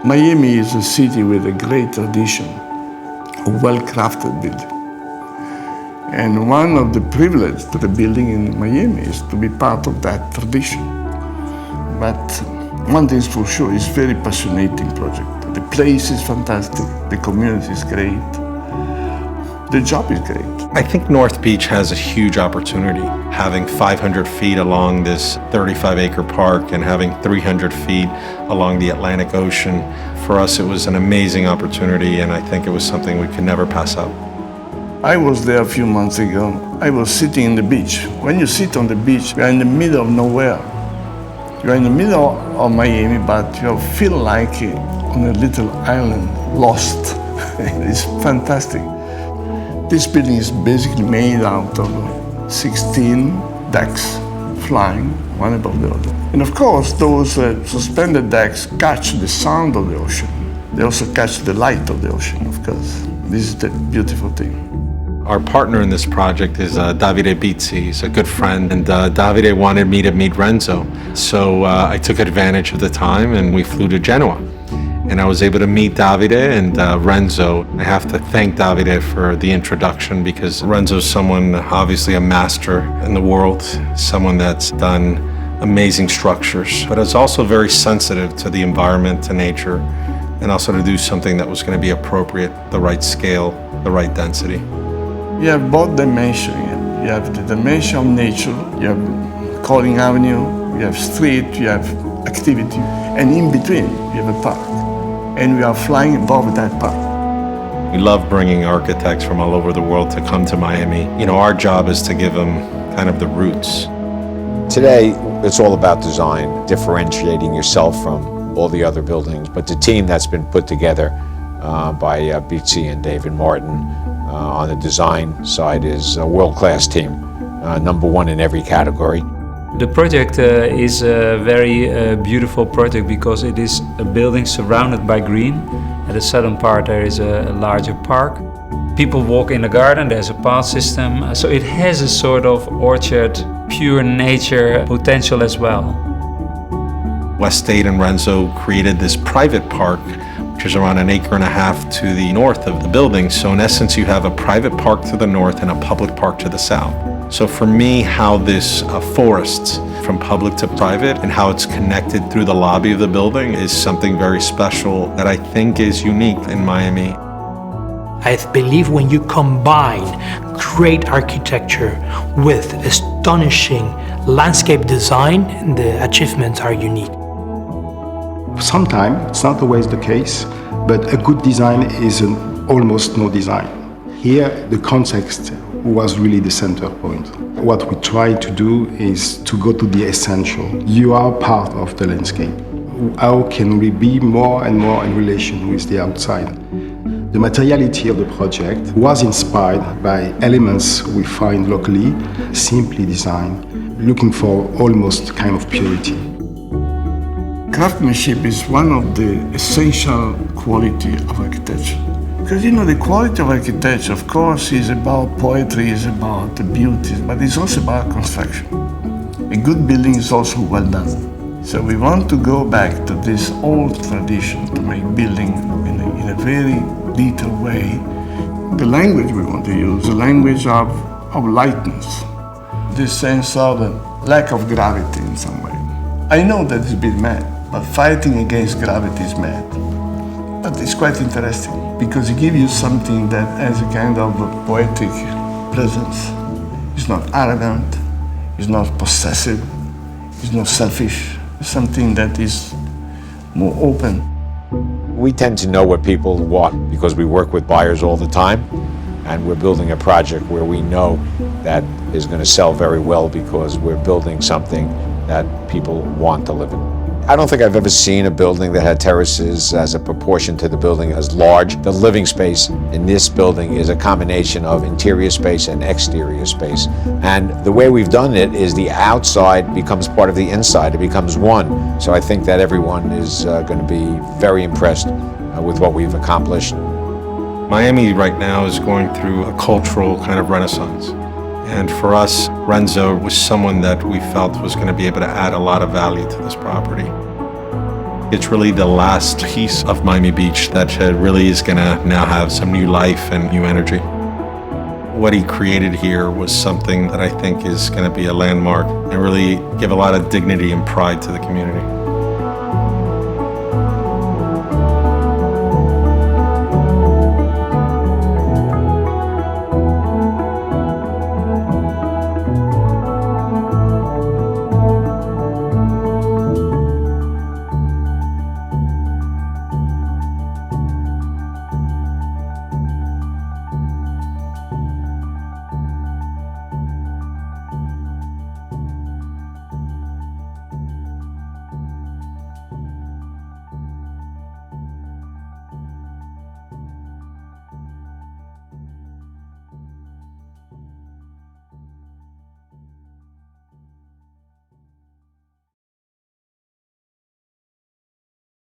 Miami is a city with a great tradition, a well-crafted building. And one of the privileges to the building in Miami is to be part of that tradition. But one thing is for sure, it's a very passionate project. The place is fantastic, the community is great, the job is great. I think North Beach has a huge opportunity. Having 500 feet along this 35-acre park and having 300 feet along the Atlantic Ocean, for us it was an amazing opportunity, and I think it was something we could never pass up. I was there a few months ago. I was sitting on the beach. When you sit on the beach, you're in the middle of nowhere. You're in the middle of Miami, but you feel like on a little island, lost. It's fantastic. This building is basically made out of 16 decks flying one above the other. And of course, those suspended decks catch the sound of the ocean. They also catch the light of the ocean, of course. This is the beautiful thing. Our partner in this project is Davide Bizzi. He's a good friend, and Davide wanted me to meet Renzo. So I took advantage of the time and we flew to Genoa. And I was able to meet Davide and Renzo. I have to thank Davide for the introduction because Renzo's someone, obviously a master in the world, someone that's done amazing structures, but is also very sensitive to the environment, to nature, and also to do something that was going to be appropriate, the right scale, the right density. You have both dimensions. You have the dimension of nature, you have Calling Avenue, you have street, you have activity, and in between you have a park. And we are flying above that park. We love bringing architects from all over the world to come to Miami. You know, our job is to give them kind of the roots. Today, it's all about design, differentiating yourself from all the other buildings. But the team that's been put together by Bizzi and David Martin on the design side is a world-class team, #1 in every category. The project is a very beautiful project because it is a building surrounded by green. At the southern part there is a larger park. People walk in the garden, there's a path system. So it has a sort of orchard, pure nature potential as well. West State and Renzo created this private park, which is around 1.5 acres to the north of the building. So in essence, you have a private park to the north and a public park to the south. So for me, how this forest from public to private and how it's connected through the lobby of the building is something very special that I think is unique in Miami. I believe when you combine great architecture with astonishing landscape design, the achievements are unique. Sometimes, it's not always the case, but a good design is an almost no design. Here, the context was really the center point. What we try to do is to go to the essential. You are part of the landscape. How can we be more and more in relation with the outside? The materiality of the project was inspired by elements we find locally, simply designed, looking for almost kind of purity. Craftsmanship is one of the essential qualities of architecture. Because you know, the quality of architecture, of course, is about poetry, is about the beauty, but it's also about construction. A good building is also well done. So we want to go back to this old tradition to make building in a very detailed way. The language we want to use, the language of lightness, this sense of lack of gravity in some way. I know that it's a bit mad, but fighting against gravity is mad. But it's quite interesting because it gives you something that has a kind of a poetic presence. It's not arrogant, it's not possessive, it's not selfish. It's something that is more open. We tend to know what people want because we work with buyers all the time, and we're building a project where we know that is going to sell very well because we're building something that people want to live in. I don't think I've ever seen a building that had terraces as a proportion to the building as large. The living space in this building is a combination of interior space and exterior space. And the way we've done it is the outside becomes part of the inside. It becomes one. So I think that everyone is going to be very impressed with what we've accomplished. Miami right now is going through a cultural kind of renaissance. And for us, Renzo was someone that we felt was going to be able to add a lot of value to this property. It's really the last piece of Miami Beach that really is gonna now have some new life and new energy. What he created here was something that I think is gonna be a landmark and really give a lot of dignity and pride to the community.